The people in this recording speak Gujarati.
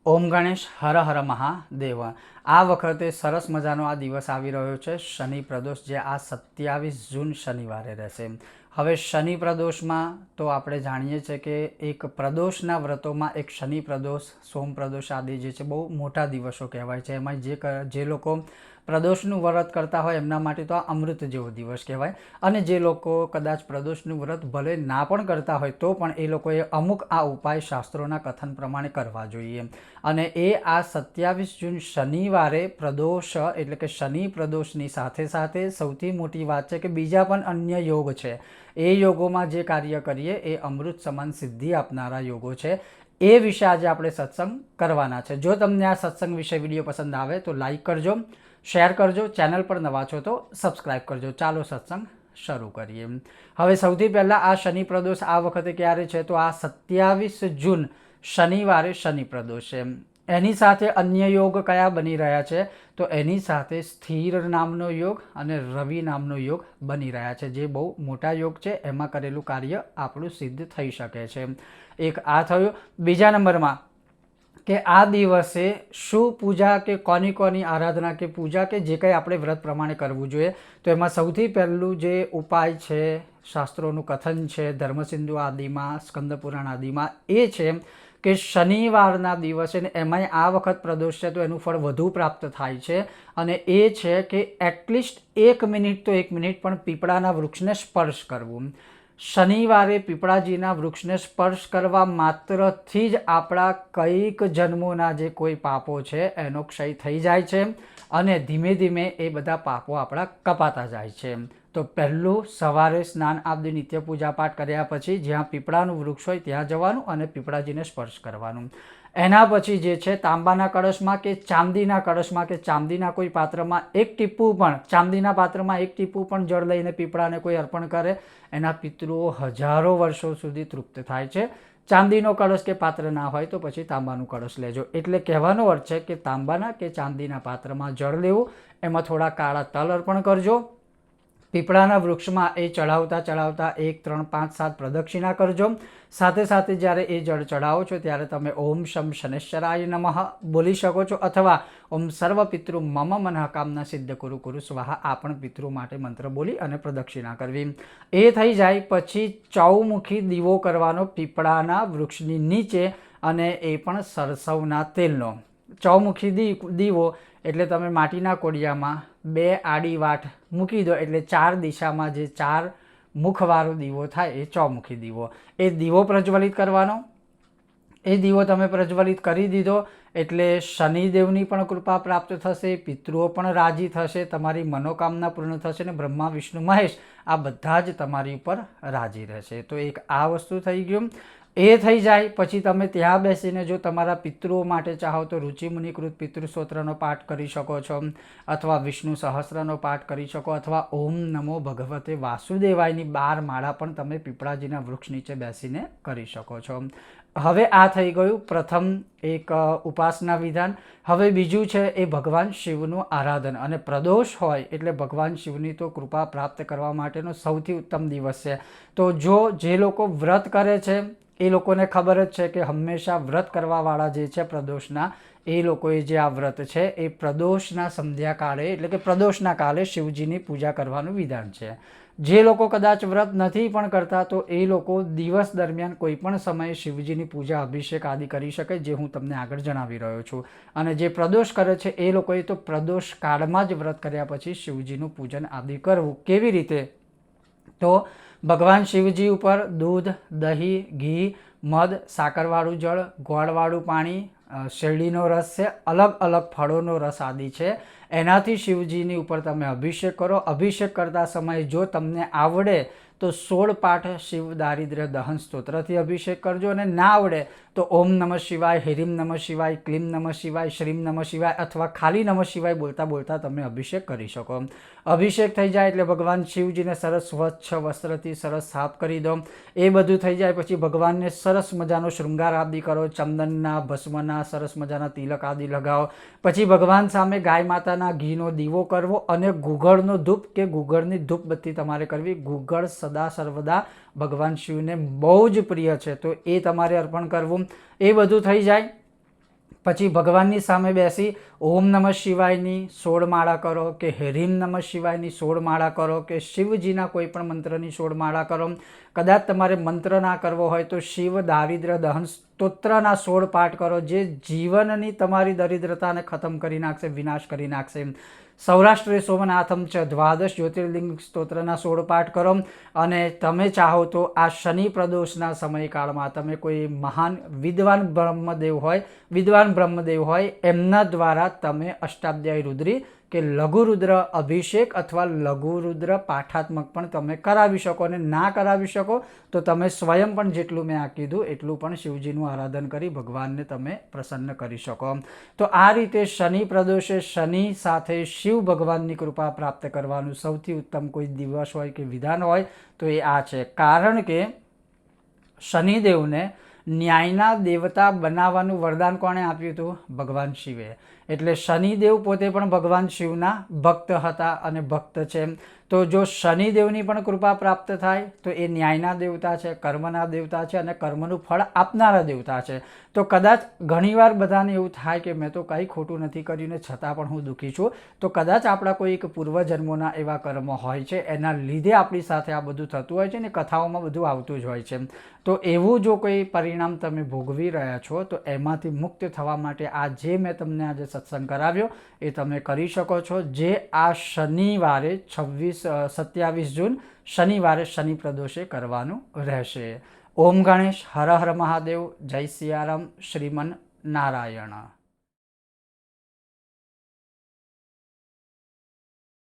ઓમ ગણેશ હર હર મહાદેવ। આ વખતે સરસ મજાનો આ દિવસ આવી રહ્યો છે શનિ પ્રદોષ, જે આ 27 જૂન શનિવારે રહેશે। હવે શનિ પ્રદોષમાં તો આપણે જાણીએ છીએ કે એક પ્રદોષના વ્રતોમાં એક શનિ પ્રદોષ, સોમ પ્રદોષ આદિ જે છે બહુ મોટા દિવસો કહેવાય છે। એમાં જે લોકો પ્રદોષનું વ્રત કરતા હોય એમના માટે તો આ અમૃત જેવો દિવસ કહેવાય। અને જે લોકો કદાચ પ્રદોષનું વ્રત ભલે ના પણ કરતા હોય તો પણ એ લોકોએ અમુક આ ઉપાય શાસ્ત્રોના કથન પ્રમાણે કરવા જોઈએ। અને એ આ 27 જૂન શનિવારે પ્રદોષ એટલે કે શનિ પ્રદોષની સાથે સાથે સૌથી મોટી વાત છે કે બીજા પણ અન્ય યોગ છે, એ યોગોમાં જે કાર્ય કરીએ એ અમૃત સમાન સિદ્ધિ આપનારા યોગો છે। એ વિશે આજે આપણે સત્સંગ કરવાના છે। જો તમને આ સત્સંગ વિશે વિડીયો પસંદ આવે તો લાઈક કરજો, શેર કરજો, ચેનલ પર નવા છો તો સબસ્ક્રાઈબ કરજો। ચાલો સત્સંગ શરૂ કરીએ। હવે સૌથી પહેલાં આ શનિ પ્રદોષ આ વખતે ક્યારે છે તો આ 27 જૂન શનિવારે શનિ પ્રદોષ છે। એની સાથે અન્ય યોગ કયા બની રહ્યા છે તો એની સાથે સ્થિર નામનો યોગ અને રવિ નામનો યોગ બની રહ્યા છે, જે બહુ મોટા યોગ છે। એમાં કરેલું કાર્ય આપણું સિદ્ધ થઈ શકે છે। એક આ થયું। બીજા નંબરમાં કે આ દિવસે શું પૂજા કે કોની આરાધના કે પૂજા કે જે કંઈ આપણે વ્રત પ્રમાણે કરવું જોઈએ તો એમાં સૌથી પહેલું જે ઉપાય છે, શાસ્ત્રોનું કથન છે ધર્મસિંધુ આદિમાં, સ્કંદ પુરાણ આદિમાં, એ છે કે શનિવારના દિવસે, ને એમાંય આ વખત પ્રદોષ છે તો એનું ફળ વધુ પ્રાપ્ત થાય છે। અને એ છે કે એટલીસ્ટ 1 મિનિટ તો 1 મિનિટ પણ પીપળાના વૃક્ષને સ્પર્શ કરવું। શનિવારે પીપળાજીના વૃક્ષને સ્પર્શ કરવા માત્રથી જ આપણા કઈક જન્મોના જે કોઈ પાપો છે એનો ક્ષય થઈ જાય છે અને ધીમે ધીમે એ બધા પાપો આપણા કપાતા જાય છે। તો પહેલું સવારે સ્નાન આદિ નિત્ય પૂજા પાઠ કર્યા પછી જ્યાં પીપળાનું વૃક્ષ હોય ત્યાં જવાનું અને પીપળાજીને સ્પર્શ કરવાનું। એના પછી જે છે તાંબાના કળશમાં કે ચાંદીના કળશમાં કે ચાંદીના કોઈ પાત્રમાં એક ટીપું પણ, ચાંદીના પાત્રમાં એક ટીપું પણ જળ લઈને પીપળાને કોઈ અર્પણ કરે, એના પિતૃઓ હજારો વર્ષો સુધી તૃપ્ત થાય છે। ચાંદીનો કળશ કે પાત્ર ના હોય તો પછી તાંબાનું કળશ લેજો। એટલે કહેવાનો અર્થ છે કે તાંબાના કે ચાંદીના પાત્રમાં જળ લેવું, એમાં થોડા કાળા તલ અર્પણ કરજો, પીપળાના વૃક્ષમાં એ ચડાવતા 1 3 5 7 પ્રદક્ષિણા કરજો। સાથે સાથે જ્યારે એ જળ ચડાવો છો ત્યારે તમે ઓમ શમ શનેશ્વરાય નમઃ બોલી શકો છો, અથવા ઓમ સર્વ પિતૃ મમ મનઃ કામના સિદ્ધ કુરુ કુરુ સ્વાહા આ પણ પિતૃ માટે મંત્ર બોલી અને પ્રદક્ષિણા કરવી। એ થઈ જાય પછી ચૌમુખી દીવો કરવાનો પીપળાના વૃક્ષની નીચે, અને એ પણ સરસવના તેલનો ચૌમુખી દીવો। એટલે તમે માટીના કોડિયામાં 2 આડી વાટ મૂકી દો, એટલે 4 દિશામાં જે 4 મુખવાળો દીવો થાય એ ચૌમુખી દીવો, એ દીવો પ્રજ્વલિત કરવાનો। એ દીવો તમે પ્રજ્વલિત કરી દીધો એટલે શનિદેવની પણ કૃપા પ્રાપ્ત થશે, પિતૃઓ પણ રાજી થશે, તમારી મનોકામના પૂર્ણ થશે ને બ્રહ્મા વિષ્ણુ મહેશ આ બધા જ તમારી ઉપર રાજી રહેશે। તો એક આ વસ્તુ થઈ ગયું। એ થઈ જાય પછી તમે ત્યાં બેસીને જો તમારા પિતૃઓ માટે ચાહો તો રુચિમુનિકૃત પિતૃ સ્તોત્રનો પાઠ કરી શકો છો, અથવા વિષ્ણુ સહસ્રનો પાઠ કરી શકો, અથવા ઓમ નમો ભગવતે વાસુદેવાયની 12 માળા પણ તમે પીપળાજીના વૃક્ષ નીચે બેસીને કરી શકો છો। હવે આ થઈ ગયું પ્રથમ એક ઉપાસના વિધાન। હવે બીજું છે એ ભગવાન શિવનું આરાધન, અને પ્રદોષ હોય એટલે ભગવાન શિવની તો કૃપા પ્રાપ્ત કરવા માટેનો સૌથી ઉત્તમ દિવસ છે। તો જે લોકો વ્રત કરે છે એ લોકોને ખબર જ છે કે હંમેશા વ્રત કરવાવાળા જે છે પ્રદોષના, એ લોકોએ જે આ વ્રત છે એ પ્રદોષના સંધ્યાકાળે એટલે કે પ્રદોષના કાલે શિવજીની પૂજા કરવાનું વિધાન છે। જે લોકો કદાચ વ્રત નથી પણ કરતા તો એ લોકો દિવસ દરમિયાન કોઈ પણ સમયે શિવજીની પૂજા અભિષેક આદિ કરી શકે, જે હું તમને આગળ જણાવી રહ્યો છું। અને જે પ્રદોષ કરે છે એ લોકોએ તો પ્રદોષ કાળમાં જ વ્રત કર્યા પછી શિવજીનું પૂજન આદિ કરવું। કેવી રીતે તો ભગવાન શિવજી ઉપર દૂધ, દહીં, ઘી, મધ, સાકરવાળું જળ, ગોળવાળું પાણી, શેરડીનો રસ છે, અલગ અલગ ફળોનો રસ આદિ છે, એનાથી શિવજીની ઉપર તમે અભિષેક કરો। અભિષેક કરતા સમયે જો તમને આવડે તો 16 પાઠ શિવ દારિદ્ર્ય દહન સ્તોત્રથી અભિષેક કરજો, અને ના આવડે તો ઓમ નમઃ શિવાય, હિરીમ નમઃ શિવાય, ક્લીમ નમઃ શિવાય, શ્રીમ નમઃ શિવાય અથવા ખાલી નમઃ શિવાય બોલતા બોલતા તમે અભિષેક કરી શકો। અભિષેક થઈ જાય એટલે ભગવાન શિવજીને સરસ સ્વચ્છ વસ્ત્રથી સરસ સાફ કરી દો। એ બધું થઈ જાય પછી ભગવાનને સરસ મજાનો શૃંગાર આદિ કરો, ચંદનના, ભસ્મના સરસ મજાના તિલક આદિ લગાવો। પછી ભગવાન સામે ગાય માતાના ઘીનો દીવો કરવો, અને ગુગળનો ધૂપ કે ગુગળની ધૂપબત્તી તમારે કરવી। ગુગળ સદા સર્વદા ભગવાન શિવને બહુ જ પ્રિય છે, તો એ તમારે અર્પણ કરવું। એ બધું થઈ જાય પછી ભગવાનની સામે બેસી ઓમ નમઃ શિવાયની 16 માળા કરો કે હરીમ નમઃ શિવાયની 16 માળા કરો કે શિવજીના કોઈ પણ મંત્રની 16 માળા કરો. કદાચ તમારે મંત્ર ના કરવો હોય તો શિવ દારિદ્ર દહન સ્તોત્રના 16 પાઠ કરો, જે જીવનની તમારી દરિદ્રતાને ખતમ કરી નાખશે, વિનાશ કરી નાખશે. સૌરાષ્ટ્રે સોમનાથમ ચ દ્વાદશ જ્યોતિર્લિંગ સ્તોત્રના 16 પાઠ કરો. અને તમે ચાહો તો આ શનિ પ્રદોષના સમયકાળમાં તમે કોઈ મહાન વિદ્વાન બ્રહ્મદેવ હોય એમના દ્વારા તમે અષ્ટાધ્યાયી રુદ્રી કે લઘુરુદ્ર અભિષેક અથવા લઘુરુદ્ર પાઠાત્મક પણ તમે કરાવી શકો. અને ના કરાવી શકો તો તમે સ્વયં પણ જેટલું મેં આ કીધું એટલું પણ શિવજીનું આરાધન કરી ભગવાનને તમે પ્રસન્ન કરી શકો. તો આ રીતે શનિ પ્રદોષે શનિ સાથે શિવ ભગવાનની કૃપા પ્રાપ્ત કરવાનું સૌથી ઉત્તમ કોઈ દિવસ હોય કે વિધાન હોય તો એ આ છે. કારણ કે શનિદેવને ન્યાયના દેવતા બનાવવાનું વરદાન કોણે આપ્યું હતું? ભગવાન શિવે. એટલે શનિદેવ પોતે પણ ભગવાન શિવના ભક્ત હતા અને ભક્ત છે. તો જો શનિદેવની પણ કૃપા પ્રાપ્ત થાય તો એ ન્યાયના દેવતા છે, કર્મના દેવતા છે અને કર્મનું ફળ આપનારા દેવતા છે. તો કદાચ ઘણીવાર બધાને એવું થાય કે મેં તો કંઈ ખોટું નથી કર્યું ને છતાં પણ હું દુઃખી છું. તો કદાચ આપણા કોઈ એક પૂર્વજન્મોના એવા કર્મો હોય છે, એના લીધે આપણી સાથે આ બધું થતું હોય છે ને કથાઓમાં બધું આવતું જ હોય છે. તો એવું જો કોઈ પરિણામ તમે ભોગવી રહ્યા છો તો એમાંથી મુક્ત થવા માટે આ જે મેં તમને આજે સત્સંગ કરાવ્યો એ તમે કરી શકો છો, જે આ શનિવારે 27 જૂન શનિવારે શનિ પ્રદોષે કરવાનું રહેશે. ઓમ ગણેશ, હર હર મહાદેવ, જય સિયારામ, શ્રીમન નારાયણ.